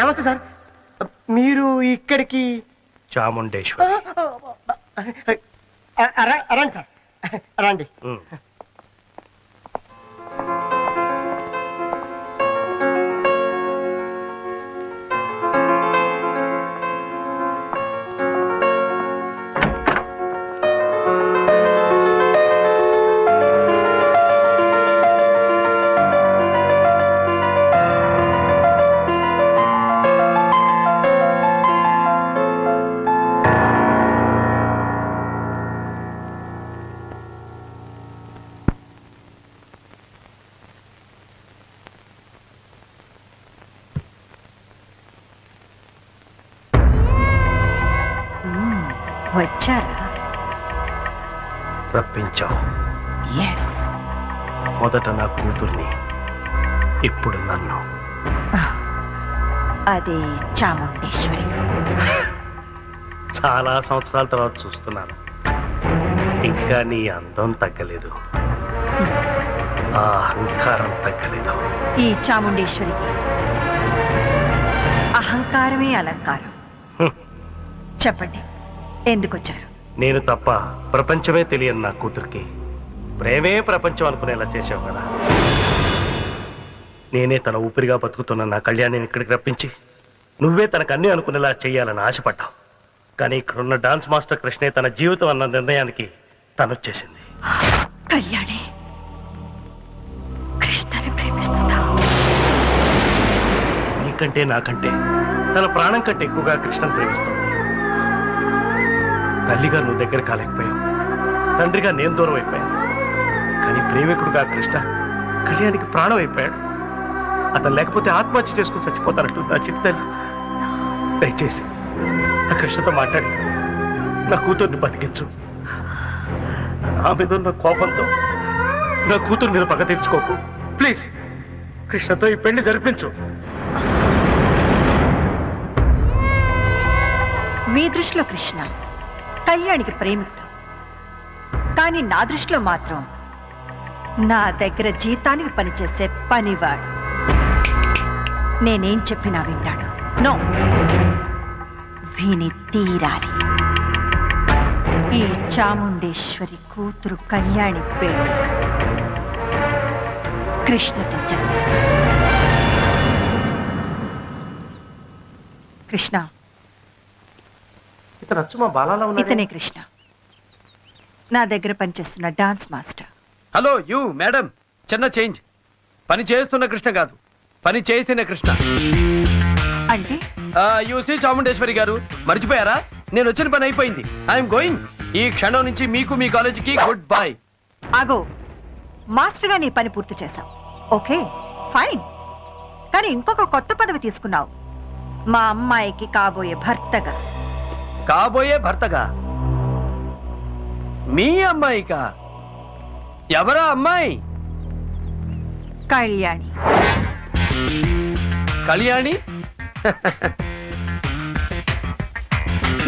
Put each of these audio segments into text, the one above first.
నమస్తే సార్. మీరు ఇక్కడికి? చాముండేశ్వరి. రండి సార్, రండి. వచ్చారా? రప్పించావు. ఎస్. మొదట నా కూతుర్ని, ఇప్పుడు నన్ను. అది చాముండేశ్వరి. చాలా సంవత్సరాల తర్వాత చూస్తున్నాను. ఇంకా నీ అందం తగ్గలేదు, ఆ అహంకారం తగ్గలేదు. ఈ చాముండేశ్వరికి అహంకారమే అలంకారం. చెప్పండి, ఎందుకు వచ్చారు? నేను తప్ప ప్రపంచమే తెలియని నా కూతురికి ప్రేమే ప్రపంచం అనుకునేలా చేసావు కదా. నేనే తన ఊపిరిగా బతుకుతున్న నా కళ్యాణిని ఇక్కడికి రప్పించి నువ్వే తనకు అన్నీ అనుకునేలా చేయాలని ఆశపడ్డావు. కానీ ఇక్కడున్న డాన్స్ మాస్టర్ కృష్ణే తన జీవితం అన్న నిర్ణయానికి తనొచ్చేసింది. కళ్యాణి కృష్ణని ప్రేమిస్తుందా? నీకంటే నాకంటే తన ప్రాణం కంటే ఎక్కువగా కృష్ణను ప్రేమిస్తుంది. తల్లిగా నువ్వు దగ్గర కాలేకపోయావు, తండ్రిగా నేను దూరం అయిపోయాను. కానీ ప్రేమికుడుగా కృష్ణ కళ్యాణికి ప్రాణం అయిపోయాడు. అతను లేకపోతే ఆత్మహత్య చేసుకుని చచ్చిపోతానంటూ నా చిత్తల్లి. దయచేసి ఆ కృష్ణతో మాట్లాడి నా కూతుర్ని బతికించు. ఆ మీద ఉన్న కోపంతో నా కూతురు మీద పగ తీర్చుకోకు. ప్లీజ్ కృష్ణతో ఈ పెళ్లి జరిపించు. మీ దృష్టిలో కృష్ణ కళ్యాణికి ప్రేమికుడు, కానీ నా దృష్టిలో మాత్రం నా దగ్గర జీతానికి పనిచేసే పనివాడు. నేనేం చెప్పినా వింటాడు. నో, విని తీరాలి. ఈ చాముండేశ్వరి కూతురు కళ్యాణి పెళ్లి కృష్ణతో జరిపిస్తాడు. కృష్ణ, ఇతనే కృష్ణ, నా దగ్గర పనిచేస్తున్న dance master. Hello you madam, చిన్న చేంజ్. పని చేస్తున్న కృష్ణ కాదు, పని చేసిన కృష్ణ. అంటే యూసీ చాముండేశ్వరి గారు, మర్చిపోయారా? నేను వచ్చిన పని అయిపోయింది. I'm going. ఈ క్షణం నుంచి మీకు మీ కాలేజీకి గుడ్ బై. ఆగో, మాస్టర్ గా నీ పని పూర్తి చేశావు, ఓకే ఫైన్. కానీ ఇంకొక కొత్త పదవి తీసుకున్నావు, మా అమ్మాయికి కాబోయే భర్తగా. కాబోయే భర్తగా? మీ అమ్మాయికా? ఎవరా అమ్మాయి? కళ్యాణి. కళ్యాణి?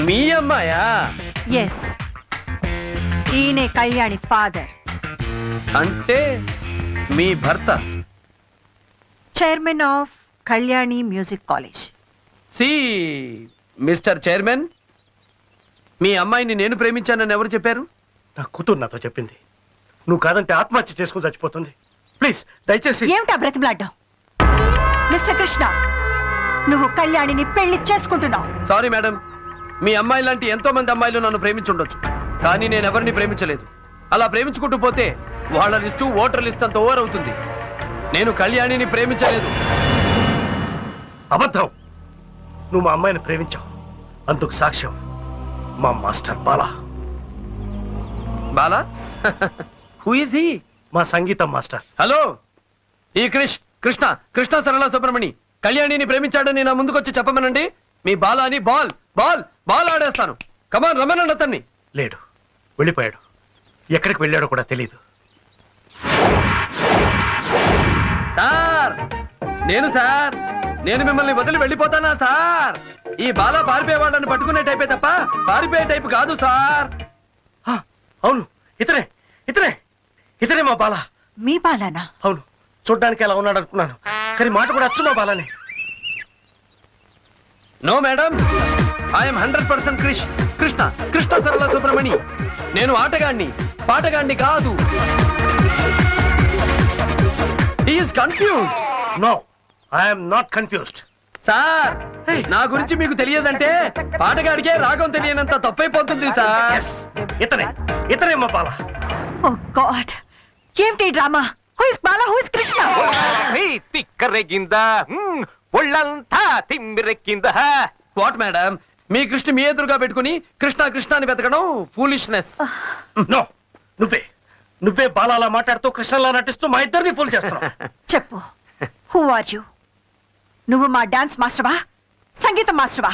మీ అమ్మాయా? ఎస్, ఈయనే కళ్యాణి ఫాదర్. అంటే మీ భర్త chairman of Kalyani music college. See mister chairman, మీ అమ్మాయిని నేను ప్రేమించానని ఎవరు చెప్పారు? నా కూతురు నాతో చెప్పింది. నువ్వు కాదంటే ఆత్మహత్య చేసుకుని చచ్చిపోతుంది. ప్లీజ్ దయచేసి. ఏమిటా బ్రతిమలాడ్డావు? మిస్టర్ కృష్ణ, నువ్వు కళ్యాణిని పెళ్లి చేసుకుంటున్నావు. సారీ మేడం, మీ అమ్మాయి లాంటి ఎంతో మంది అమ్మాయిలు నన్ను ప్రేమించుండొచ్చు, కానీ నేను ఎవరిని ప్రేమించలేదు. అలా ప్రేమించుకుంటూ పోతే వాళ్ళ లిస్టు ఓటర్ లిస్ట్ అంత ఓవర్ అవుతుంది. నేను కళ్యాణిని ప్రేమించలేదు. అబద్ధం. నువ్వు మా అమ్మాయిని ప్రేమించావు, అందుకు సాక్ష్యం మా master Bala. Bala? Who is he? మా సంగీతం మాస్టర్. హలో, ఈ కృష్ణ సరళ సుబ్రమణి కళ్యాణిని ప్రేమించాడని నా ముందుకొచ్చి చెప్పమనండి. మీ బాలాని బాల్ బాల్ బాల్ ఆడేస్తాను. కమాన్, రమ్మనండి అతన్ని. లేడు, వెళ్ళిపోయాడు. ఎక్కడికి వెళ్ళాడో కూడా తెలీదు. సార్, నేను మిమ్మల్ని వదిలి వెళ్ళిపోతానా సార్? ఈ బాలా పారిపోయేవాళ్ళని పట్టుకునే టైపే తప్ప పారిపోయే టైపు కాదు సార్. అవును, ఇతనే మా బాలా. మీ బాలానా? అవును, చూడ్డానికి ఎలా ఉన్నాడు అనుకున్నాను, కానీ మాట కూడా అచ్చు మా బాలానే. No madam, I'm 100% Krishna Krishna Sarala Subramani. నేను ఆటగాణ్ణి, పాటగాణ్ణి కాదు. He is confused. No, I'm not confused. Sir, నా గురించి మీకు తెలియదంటే పాటగాడికే రాగం తెలియనంత తప్పైపోతుంది సార్. ఇతనే మా బాల. ఓ గాడ్, ఏమిటి drama? Who is Bala, who is Krishna? తిక్కరెగిందా ఒళ్ళంతా తిమ్మిరెక్కిందా. వాట్ మేడం, మీ కృష్ణ మీ ఎదురుగా పెట్టుకుని కృష్ణ కృష్ణ అని వెతకడం ఫూలిష్నెస్. నో, నువ్వే బాలాలా మాట్లాడుతూ కృష్ణలా నటిస్తూ మా ఇద్దరిని ఫూల్ చేస్తున్నావు. చెప్పు, హూ ఆర్ యు? నువ్వు మా డాన్స్ మాస్టర్వా, సంగీతం మాస్టర్వా?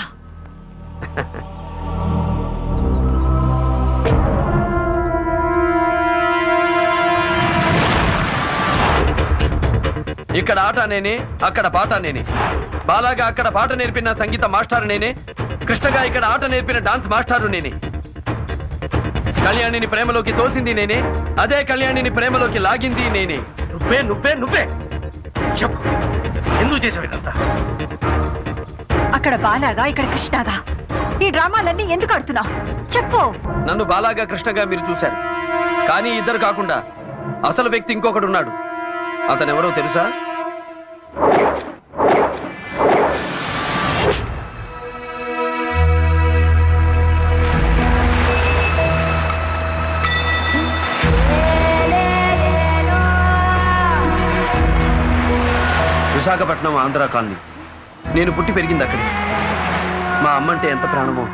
ఇక్కడ ఆట నేనే, అక్కడ పాట నేనే. బాలాగా అక్కడ పాట నేర్పిన సంగీత మాస్టారు నేనే. కృష్ణగా ఇక్కడ ఆట నేర్పిన డాన్స్ మాస్టారు నేనే. కళ్యాణిని ప్రేమలోకి తోసింది నేనే, అదే కళ్యాణిని ప్రేమలోకి లాగింది నేనే. నువ్వే చెప్పు, ఎందుకు చేసావు ఇదంతా? అక్కడ బాలాగా, ఇక్కడ కృష్ణగా. ఈ డ్రామాలన్నీ ఎందుకు ఆడుతున్నావు? చెప్పు. నన్ను బాలాగా కృష్ణగా మీరు చూశారు, కానీ ఇద్దరు కాకుండా అసలు వ్యక్తి ఇంకొకడు ఉన్నాడు. అతనెవరో తెలుసా? విశాఖపట్నం ఆంధ్ర కాలనీ. నేను పుట్టి పెరిగింది అక్కడే. మా అమ్మంటే ఎంత ప్రాణమో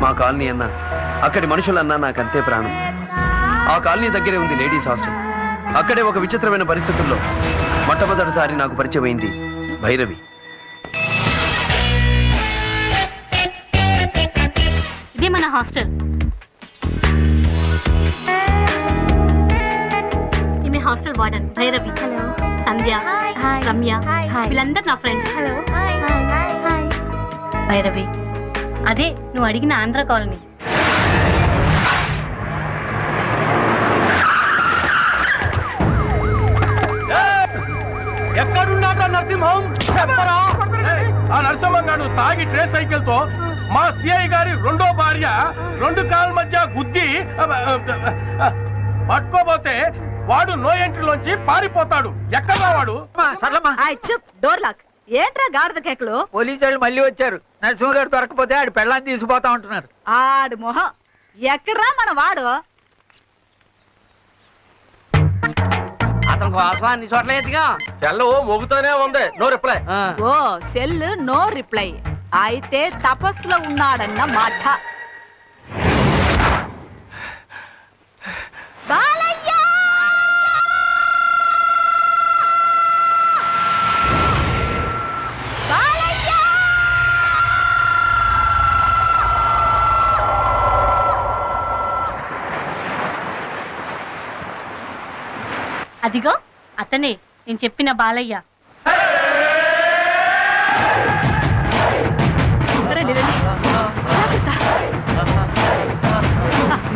మా కాలనీ అన్నా, అక్కడి మనుషులన్నా నాకంతే ప్రాణం. ఆ కాలనీ దగ్గరే ఉంది లేడీస్ హాస్టల్. అక్కడే ఒక విచిత్రమైన పరిస్థితుల్లో మొట్టమొదటిసారి నాకు పరిచయం అయింది భైరవి. ఇది మన హాస్టల్. ఈమె హాస్టల్ వార్డెన్ భైరవి. హలో. సంధ్య, రమ్య, వీళ్ళందరూ నా ఫ్రెండ్స్. హలో. భైరవి, అదే నువ్వు అడిగిన ఆంధ్ర కాలనీ. ఎక్కడున్నాడు నరసింహం? చెప్పరా. ఆ నరసింహం గారు తాగి ట్రే సైకిల్ తో మా సిఐ గారి రెండో భార్య రెండు కాళ్ళ మధ్య గుద్ది పట్టుకోబోతే వాడు నో ఎంట్రీలోంచి పారిపోతాడు. ఎక్కడా వాడు? Door lock. ఏంట్రా గాడిద కేకలు? పోలీసు వాళ్ళు మళ్ళీ వచ్చారు. నరసింహ గారు దొరకపోతే ఆడు పెళ్ళాన్ని తీసుకుపోతా ఉంటున్నారు. ఆడు మొహం ఎక్కడ్రా మన వాడు? అతనికి వాసన అన్ని చోట్ల ఎత్తుగా సెల్ మోగుతూనే ఉంది. No reply. Oh cell no reply. అయితే తపస్సులో ఉన్నాడన్న మాట. బాలయ్య! బాలయ్య! అదిగో అతనే నేను చెప్పిన బాలయ్య. రండి, రండి.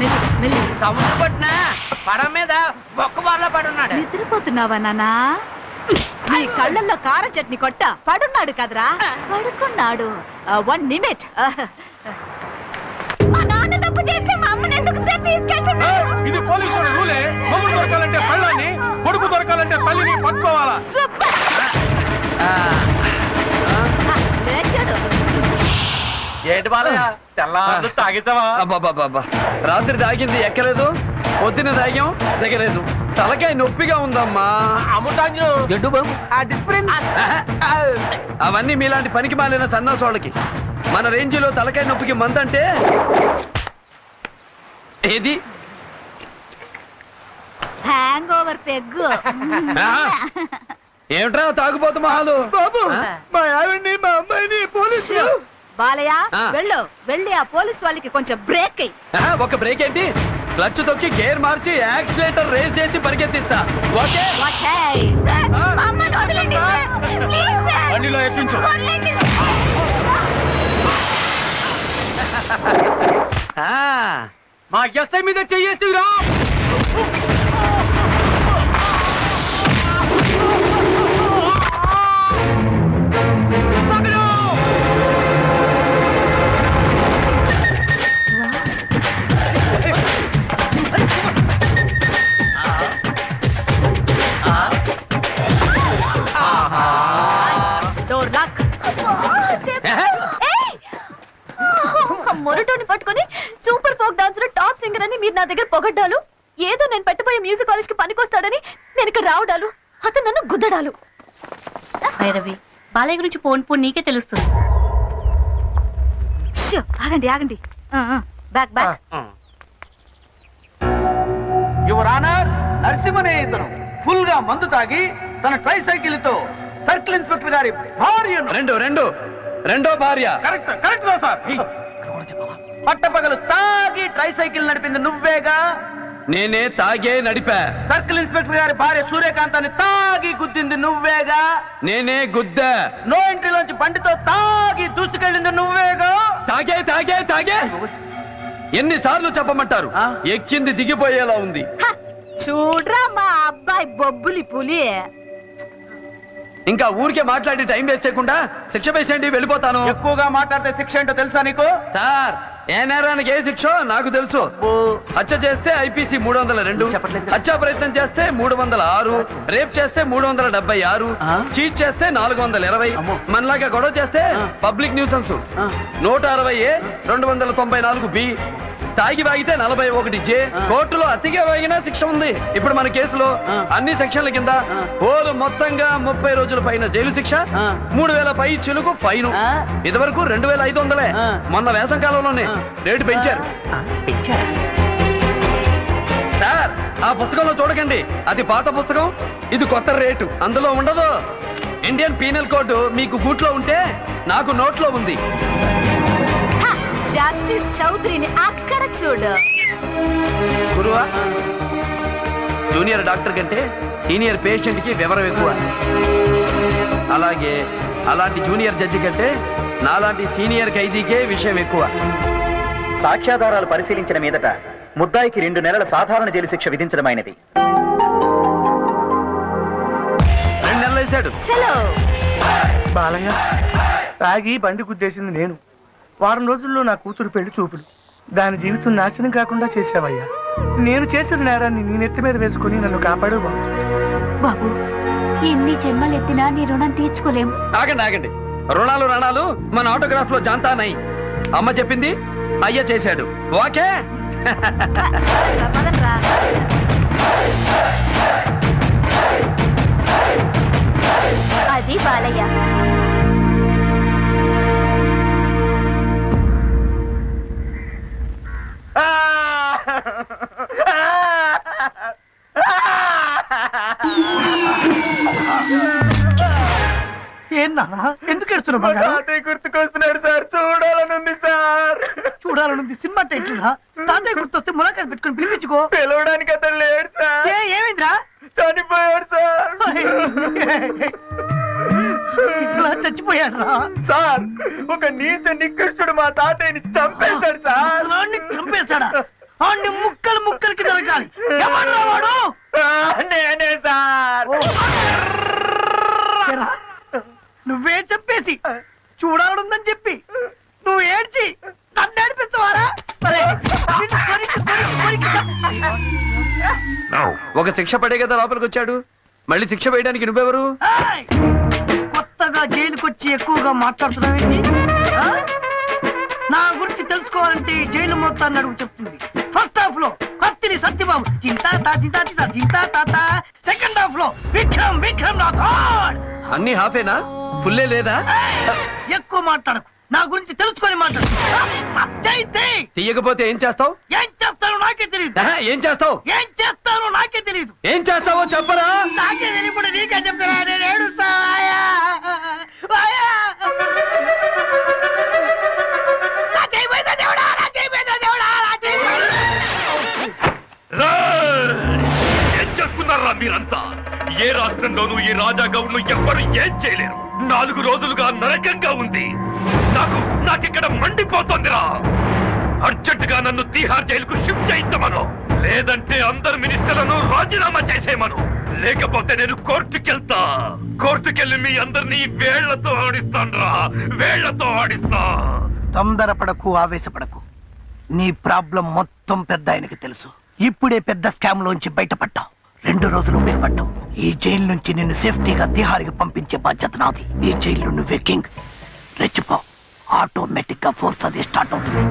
మెల్లి, మెల్లి. సముద్ర పట్టిన పడం మీద బొక్క బార్లో పడున్నాడు. నిద్రపోతున్నావా నాన్నా? నీ కళ్ళల్లో కారం చట్నీ కొట్ట పడున్నాడు కదరా? పడుకున్నాడు. 1 నిమిట్. మా నాన్న తప్పు చేస్తే మా అమ్మని ఎందుకు తీసుకెళ్తున్నాడు? ఇది పోలీసు రూలే. మొగుడు దొరకాలంటే పెళ్ళాన్ని, కొడుకు దొరకాలంటే తల్లిని పట్టుకోవాలా? లేచాడు. ఏంటి బాలయ్య తెల్లారు తాగిస్తావా? అబ్బాబ్బాబ్బా, రాత్రి తాగింది ఎక్కలేదు, పొద్దున తాగాం దిగలేదు. తలకాయ నొప్పిగా ఉందమ్మా. అమ్ముతాంజు జడ్డు బాబు ఆ డిస్ప్లిన్. అవన్నీ మీలాంటి పనికి మాలిన సన్నాసోళ్ళకి. మన రేంజిలో తలకాయ నొప్పికి మందంటే ఏది? Hang over peg. ఏమిట్రా తాగుపోతు మహాలు? మా ఆవిడ్ని మా అమ్మాయిని పోలీసు. బాలయ్య, ఆ. వెళ్ళు, వెళ్ళి ఆ పోలీస్ వాళ్ళకి కొంచెం బ్రేక్ అయ్యి. ఒక బ్రేక్ ఏంటి? క్లచ్ తొక్కి గేర్ మార్చి యాక్సిలేటర్ రేస్ చేసి పరిగెత్తిస్తా. ఓకే? బండిలో ఎక్కించు. మా ఎస్ఐ మీద చెయ్యేసిరా. నా దగ్గర పొగడ్డాలు, ఏదో నేను పెట్టబోయే మ్యూజిక్ కాలేజ్ కి పనికొస్తాడని నేను ఇక్కడ రావడాలు, అతను నన్ను గుద్దడాలు. భైరవి, బాలయ్య గురించి పోన్ నీకే తెలుస్తుంది. షూ, ఆగండి ఆగండి. Back back. యువర్ ఆనర్, నరసింహనే ఇతను ఫుల్ గా మందు తాగి తన ట్రై సైకిల్ తో సర్కిల్ ఇన్స్పెక్టర్ గారి భార్యను రెండో భార్య. Correct correct sir. పట్టపగలు తాగి ట్రై సైకిల్ నడిపింది నువ్వేగా? నేనే తాగే నడిపా. సర్కిల్ ఇన్స్పెక్టర్ గారి భార్య సూర్యకాంతాన్ని తాగి గుద్దింది నువ్వేగా? నేనే గుద్దా. నో ఎంట్రీలోంచి బండితో తాగి దూసుకెళ్ళింది నువ్వేగా? తాగే ఎన్నిసార్లు చెప్పమంటారు? ఎక్కింది దిగిపోయేలా ఉంది. చూడ్రా మా అబ్బాయి బొబ్బులి పులి. ఇంకా ఊరికే మాట్లాడి టైం వేస్ట్ చేయకుండా శిక్ష వేసేయండి, వెళ్ళిపోతాను. ఎక్కువగా మాట్లాడితే శిక్ష ఏంటో తెలుసా నీకు? సార్, ఏ నేరానికి ఏ శిక్ష నాకు తెలుసు. హత్య చేస్తే ఐపీసీ 302, హత్యా ప్రయత్నం చేస్తే 306, రేప్ చేస్తే 376, చీట్ చేస్తే 420, మనలాగా గొడవ చేస్తే పబ్లిక్ న్యూసెన్స్ 160A, 294B, తాగి వాగితే 41J, కోర్టులో అతిగా వాగినా శిక్ష ఉంది. ఇప్పుడు మన కేసులో అన్ని సెక్షన్ల కింద ఓరు మొత్తంగా 30 రోజుల పైన జైలు శిక్ష, 3000 పై చిలుకు ఫైన్. ఇదివరకు 2500. మొన్న వేసవి కాలంలోనే రేటు పెంచారు. సార్, ఆ పుస్తకంలో చూడకండి, అది పాత పుస్తకం, ఇది కొత్త రేటు. అందులో ఉండదు. ఇండియన్ పీనల్ కోడ్ మీకు గూట్లో ఉంటే నాకు నోట్లో ఉంది. జస్టిస్ చౌదరిని అక్కడ చూడు. గురువా, జూనియర్ డాక్టర్ కంటే సీనియర్ పేషెంట్ కి వివరం ఎక్కువ. అలాగే అలాంటి జూనియర్ జడ్జి కంటే నాలాంటి సీనియర్ ఖైదీకే విషయం ఎక్కువ. సాక్ష్యాధారాలు పరిశీలించిన మీదట ముద్దాయికి 2 నెలల సాధారణ జైలు శిక్ష విధించడమైనది. 2 నెలలు వేశాడు. బాలయ్య, తాగి బండి గుద్దేసింది నేను. వారం రోజుల్లో నా కూతురు పెళ్లి చూపులు. దాని జీవితం నాశనం కాకుండా చేసావయ్యా. నేను చేసిన నేరాన్ని నీ నెత్తి మీద వేసుకుని నన్ను కాపాడు బాబు. ఎన్ని జన్మలెత్తినా నీ రుణం తీర్చుకోలేం. ఆగండి. రుణాలు మన ఆటోగ్రాఫ్ లో జాంతా నై. అమ్మ చెప్పింది, అయ్య చేశాడు. ఓకే. అది బాలయ్య. ఏన్నా ఎందుకు ఏడుస్తున్నావు? గుర్తుకొస్తున్నాడు సార్. చూడాలనుంది సార్. చూడాలనుంది. సినిమా టైటిల్ రా. తాతయ్య గుర్తొస్తే ములాఖాత్ పెట్టుకుని పిలిపించుకో. పిలవడానికి అతను లేడు సార్. ఏమైందిరా? చనిపోయాడు సార్. ఇట్లా చచ్చిపోయాడు రా సార్. ఒక నీచ నికృష్టుడు మా తాతయ్యని చంపేశాడు సార్. చంపేశాడా? అన్ని ముక్కలు ముక్కలకి దొరకాలి. ఎవడ్రా వాడు? నేనే సార్. నువ్వే చెప్పేసి చూడాలనుందని చెప్పి నువ్వు ఏడ్చి నన్ను ఏడిపించవారా? ఒక శిక్ష పడే కదా లోపలికి వచ్చాడు. మళ్ళీ శిక్ష వేయడానికి నువ్వెవరు? కొత్తగా జైలుకొచ్చి ఎక్కువగా మాట్లాడుతున్నావేంటి? నా గురించి తెలుసుకోవాలంటే జైలు మొత్తాన్ని అడుగు చెప్తుంది. ఫస్ట్ హాఫ్ లో కత్తిని సత్యబాబు చింతా. సెకండ్ హాఫ్ లో విక్రమ్ రాథోడ్. అన్ని హాఫేనా? ఫుల్లే లేదా? ఎక్కువ మాట్లాడకు. నా గురించి తెలుసుకొని మాట్లాడు. తీయకపోతే ఏం చేస్తావు? ఏం చేస్తానో నాకే తెలియదు. ఏం చేస్తావు? ఏం చేస్తానో నాకే తెలియదు. ఏం చేస్తావో చెప్పరా? నాకే తెలియకుండా నీకే చెప్తారా? నేను ఏడుస్తా. ఏం చేస్తున్నారా మీరంతా? ఏ రాష్ట్రంలోనూ ఈ రాజా గౌడ్ను ఎవ్వరు ఏం చేయలేరు. 4 రోజులుగా నరకంగా ఉంది. నాకిక్కడ మండిపోతోందిరా. అర్జెంటుగా నన్ను తీహార్ జైలుకు షిఫ్ట్ చేయించమను. లేదంటే అందరు మినిస్టర్లను రాజీనామా చేసేయమను. లేకపోతే నేను కోర్టుకెళ్ళి మీ అందరినీ వేళ్లతో ఆడిస్తా. తొందరపడకు, ఆవేశపడకు. నీ ప్రాబ్లం మొత్తం పెద్ద ఆయనకి తెలుసు. ఇప్పుడే పెద్ద స్కామ్ లోంచి బయటపడ్డావు. 2 రోజులు మేపడ్డావు. ఈ జైలు నుంచి నిన్ను సేఫ్టీగా తిహార్కి పంపించే బాధ్యత నాది. ఈ జైల్లో నువ్వే కింగ్. రెచ్చిపో. ఆటోమేటిక్ గా ఫోర్స్ అది స్టార్ట్ అవుతుంది.